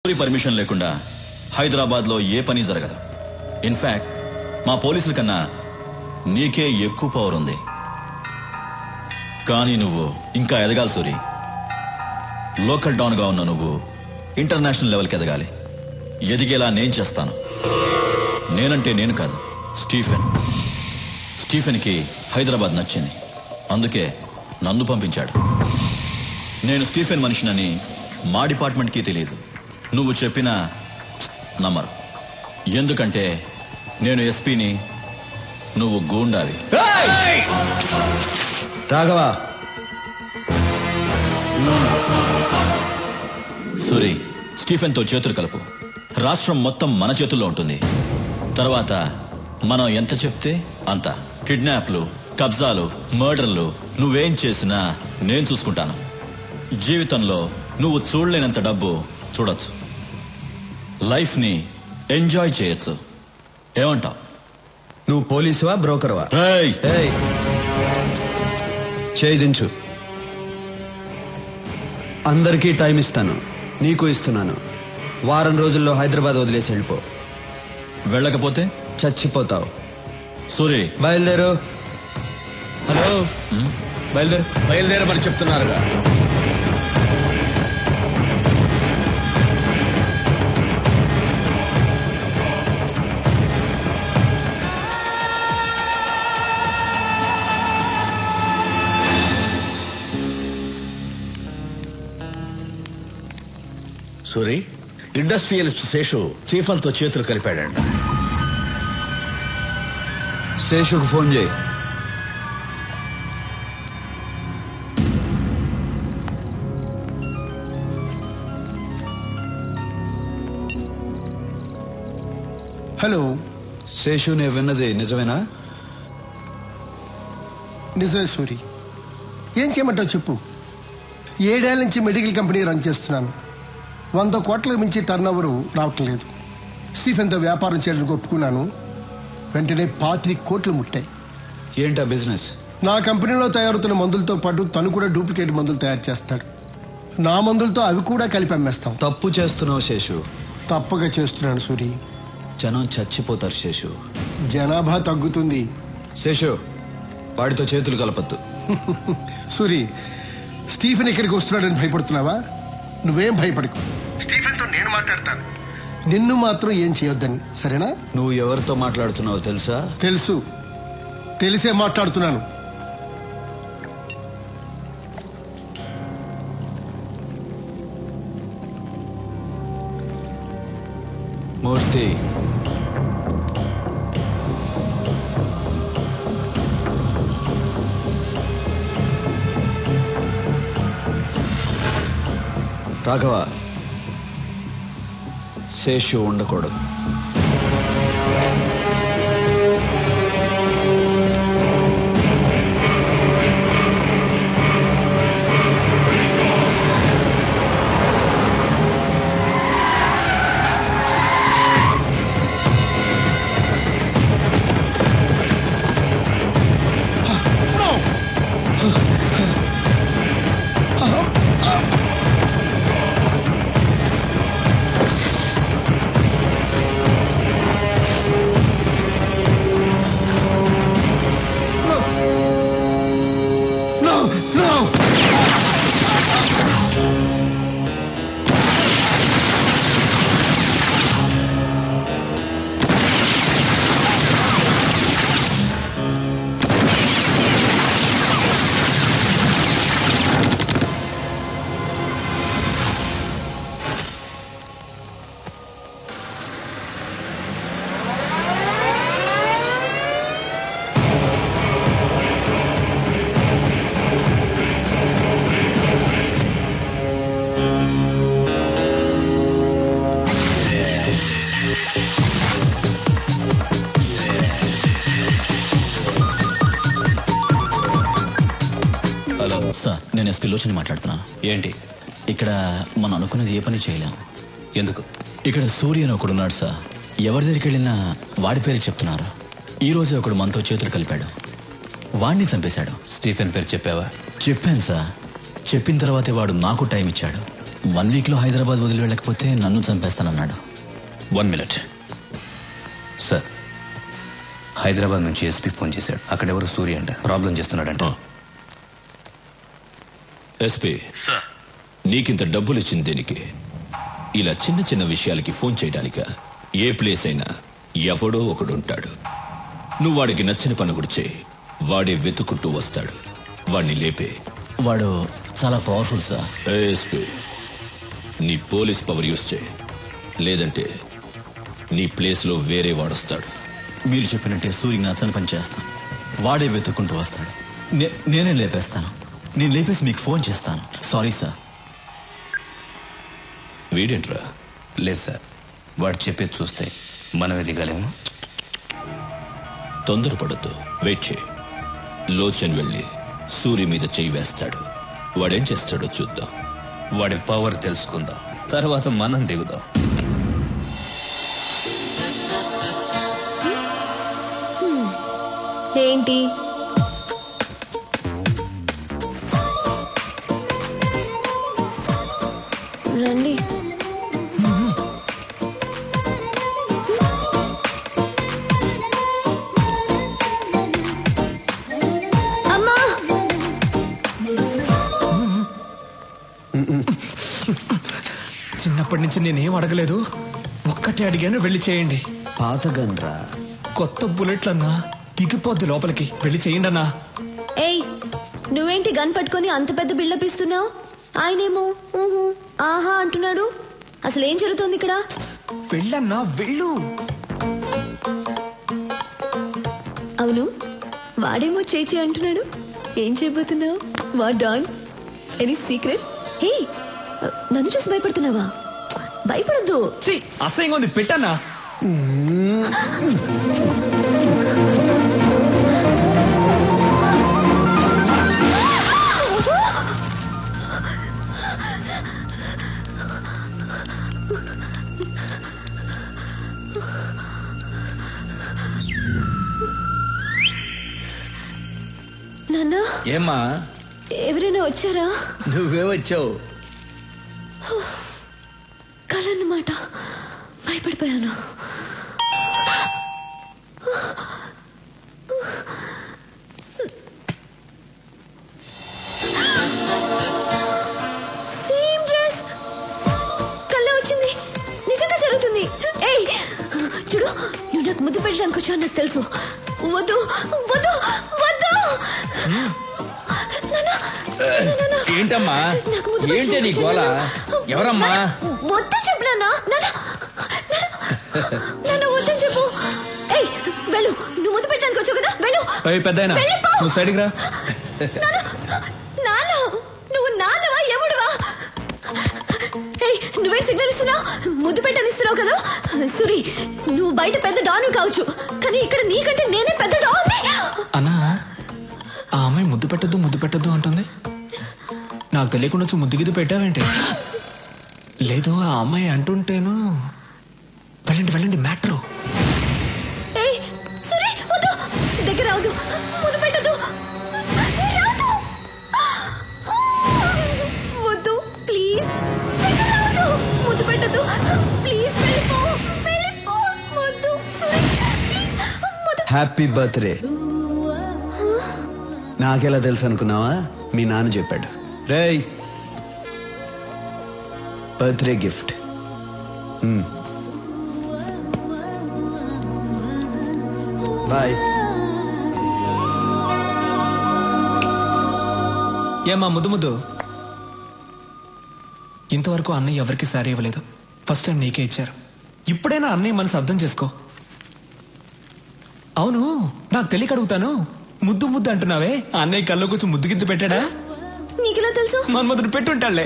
Permission లేకుండా హైదరాబాద్లో ఏ పని జరగదు. ఇన్ఫాక్ట్ మా పోలీసుల కన్నా నీకే ఎక్కువ పవర్ ఉంది. కానీ నువ్వు ఇంకా ఎదగాలి సూరి. లోకల్ డౌన్గా ఉన్న నువ్వు ఇంటర్నేషనల్ లెవెల్కి ఎదగాలి. ఎదిగేలా నేను చేస్తాను. నేనంటే నేను కాదు, స్టీఫెన్కి హైదరాబాద్ నచ్చింది. అందుకే నన్ను పంపించాడు. నేను స్టీఫెన్ మనిషినని మా డిపార్ట్మెంట్కి తెలియదు. నువ్వు చెప్పినా నమ్మరు. ఎందుకంటే నేను ఎస్పీని, నువ్వు గూండావి. రాఘవ, సూరి, స్టీఫెన్తో చేతులు కలుపు. రాష్ట్రం మొత్తం మన చేతుల్లో ఉంటుంది. తర్వాత మనం ఎంత చెప్తే అంత. కిడ్నాప్లు, కబ్జాలు, మర్డర్లు నువ్వేం చేసినా నేను చూసుకుంటాను. జీవితంలో నువ్వు చూడలేనంత డబ్బు చూడొచ్చు. లైఫ్ని ఎంజాయ్ చేయొచ్చు. ఏమంటావు? నువ్వు పోలీసువా బ్రోకర్వా? చేయించు. అందరికీ టైం ఇస్తాను, నీకు ఇస్తున్నాను. వారం రోజుల్లో హైదరాబాద్ వదిలేసి వెళ్ళిపో. వెళ్ళకపోతే చచ్చిపోతావు. సూరి, బయలుదేరు. హలో, బయలుదేరమని చెప్తున్నారుగా. సూరి, ఇండస్ట్రియలిస్ట్ శేషు చీఫ్తో చేతులు కలిపాడంట. శేషుకు ఫోన్ చేయి. హలో శేషు, నేను విన్నది నిజమేనా? నిజమే సూరి. ఏం చేయమంటావు చెప్పు. 7 ఏళ్ల నుంచి మెడికల్ కంపెనీ రన్ చేస్తున్నాను. 100 కోట్లకు మించి టర్న్ ఓవర్ రావటం లేదు. స్టీఫెన్తో వ్యాపారం చేయడానికి ఒప్పుకున్నాను. వెంటనే 25 కోట్లు ముట్టాయి. ఏంటా బిజినెస్? నా కంపెనీలో తయారవుతున్న మందులతో పాటు తను కూడా డూప్లికేట్ మందులు తయారు చేస్తాడు. నా మందులతో అవి కూడా కలిపి అమ్మేస్తాం. తప్పు చేస్తున్నావు శేషు. తప్పగా చేస్తున్నాను సూరి. జనం చచ్చిపోతారు శేషు. జనాభా తగ్గుతుంది. శేషు, వాడితో చేతులు కలపద్దు. సూరి, స్టీఫెన్ ఇక్కడికి వస్తున్నాడని భయపడుతున్నావా? నువ్వేం భయపడకు. స్టీఫెన్తో నేను మాట్లాడతాను. నిన్ను మాత్రం ఏం చేయొద్దని, సరేనా? నువ్వు ఎవరితో మాట్లాడుతున్నావో తెలుసా? తెలుసు, తెలిసే మాట్లాడుతున్నాను. మూర్తి, రాఘవ, శేషు ఉండకూడదు. సార్, నేను ఎస్పీ లోచని మాట్లాడుతున్నాను. ఏంటి? ఇక్కడ మనం అనుకున్నది ఏ పని చేయలేం. ఎందుకు? ఇక్కడ సూర్య అని ఒకడున్నాడు సార్. ఎవరి దగ్గరికి వెళ్ళినా వాడి పేరు చెప్తున్నారు. ఈ రోజే ఒకడు మనతో చేతులు కలిపాడు. వాడిని చంపేశాడు. స్టీఫెన్ పేరు చెప్పావా? చెప్పాను సార్. చెప్పిన తర్వాతే వాడు నాకు టైం ఇచ్చాడు. 1 వీక్లో హైదరాబాద్ వదిలి వెళ్ళకపోతే నన్ను చంపేస్తానన్నాడు. 1 మినిట్ సార్. హైదరాబాద్ నుంచి ఎస్పీ ఫోన్ చేశాడు. అక్కడెవరు సూర్య అంట ప్రాబ్లం చేస్తున్నాడంట. ఎస్పీ నీకింత డబ్బులు ఇచ్చింది దేనికి? ఇలా చిన్న చిన్న విషయాలకి ఫోన్ చేయడానిక? ఏ ప్లేస్ అయినా ఎవడో ఒకడు ఉంటాడు. నువ్వు వాడికి నచ్చిన పని కూడా చేయి, వాడే వెతుకుంటూ వస్తాడు. వాడిని లేపే. వాడు చాలా పవర్ఫుల్ సార్. ఎస్పీ నీ పోలీస్ పవర్ యూజ్ చేయి, లేదంటే నీ ప్లేస్లో వేరే వాడొస్తాడు. మీరు చెప్పినట్టే సూర్యకి నచ్చని పని చేస్తాను. వాడే వెతుక్కుంటూ వస్తాడు. నేనే లేపేస్తాను. నేను లేపేసి మీకు ఫోన్ చేస్తాను. Sorry sir. వీడేంట్రా? లేదు సార్, వాడు చెప్పేది చూస్తే మనం ఎదిగలేము. తొందరపడద్దు, వెయిట్ చేయి. లోచన్ వెళ్ళి సూర్య మీద చెయ్యి వేస్తాడు. వాడేం చేస్తాడో చూద్దాం. వాడి పవర్ తెలుసుకుందాం, తర్వాత మనం దిగుదాం. ఏంటి రండి. అమ్మా చిన్నప్పటి నుంచి నేనేం అడగలేదు, ఒక్కటే అడిగాను, వెళ్ళి చేయండి. పాత గన్రా. కొత్త బుల్లెట్లన్నా దిగిపోద్ది లోపలికి, వెళ్ళి చేయండి అన్నా. ఏయ్, నువ్వేంటి గన్ పట్టుకొని అంత పెద్ద బిల్డప్ ఇస్తున్నావు? ఆయనేమో ఊహు ఆహా అంటున్నాడు. అసలు ఏం జరుగుతోంది ఇక్కడ? వెళ్ళన్నా, వెళ్ళు. అవును, వాడేమో చేయి అంటున్నాడు. ఏం చేయబోతున్నావు? వా డాన్, ఎనీ సీక్రెట్? హే, నన్ను చూసి భయపడుతున్నావా? భయపడద్దు. అసహ్యంగా ఉంది, పెట్టన్నా. నాన్న, ఏమ్మా ఎవరైనా వచ్చారా? నువ్వే వచ్చావు. కలన్నమాట, భయపడిపోయాను. సేమ్ డ్రెస్, కళ్ళ వచ్చింది. నిజంగా జరుగుతుంది. ఏయ్ చూడు, నువ్వు నాకు ముద్దు పెట్టడానికి వచ్చావు నాకు తెలుసు. వద్దు వద్దు వద్దు. ఏంటమ్మా, ఏంటి నీ గోల? ఎవరమ్మా? వద్దని చెప్పు నాన్న. నాన్న వద్దని చెప్పు. ఏయ్ వెళ్ళు, నువ్వు ముద్దు పెట్టడానికి వచ్చావు కదా, వెళ్ళు. పెద్దాయనా, నువ్వు సైడ్కి రా. నాన్న, నువ్వు నాన్నవా ఎముడువా? ఏయ్, నువ్వే సిగ్నల్ ఇస్తున్నావు, ముద్దు పెట్టని ఇస్తున్నావు కదా. సురి, నువ్వు బయట పెద్ద డాను కావచ్చు, కానీ ఇక్కడ నీకంటే నేనే పెద్ద డాన్. అన్నా, ఆ అమ్మాయి ముద్దు పెట్టద్దు అంటుంది. నాకు తెలియకుండా వచ్చి ముద్దు గిద్దు పెట్టావేంటి? లేదు, ఆ అమ్మాయి అంటుంటేను. వెళ్ళండి మ్యాటరు. ఏయ్ సురి, వద్దు, దగ్గర రావద్దు, ముద్దు పెట్టద్దు, వద్దు ప్లీజ్, దగ్గర రావద్దు, ముద్దు పెట్టద్దు ప్లీజ్, వెళ్ళిపో, వద్దు సురి ప్లీజ్. Happy birthday. నాకెలా తెలుసు అనుకున్నావా? మీ నాన్న చెప్పాడు. రేయ్, బర్త్డే గిఫ్ట్. బాయ్. ఏమా ముద్దు, ఇంతవరకు అన్నయ్య ఎవరికి సారీ ఇవ్వలేదు. ఫస్ట్ టైం నీకే ఇచ్చారు. ఇప్పుడైనా అన్నయ్య మనసు అర్థం చేసుకో. అవును, నాకు తెలియక అడుగుతాను, ముద్దు అంటున్నావే, అన్నయ్య కల్లో కొంచెం ముద్దు గిద్దు పెట్టాడా? నీకెలా తెలుసు? మన ముద్దు పెట్టుంటాళ్లే.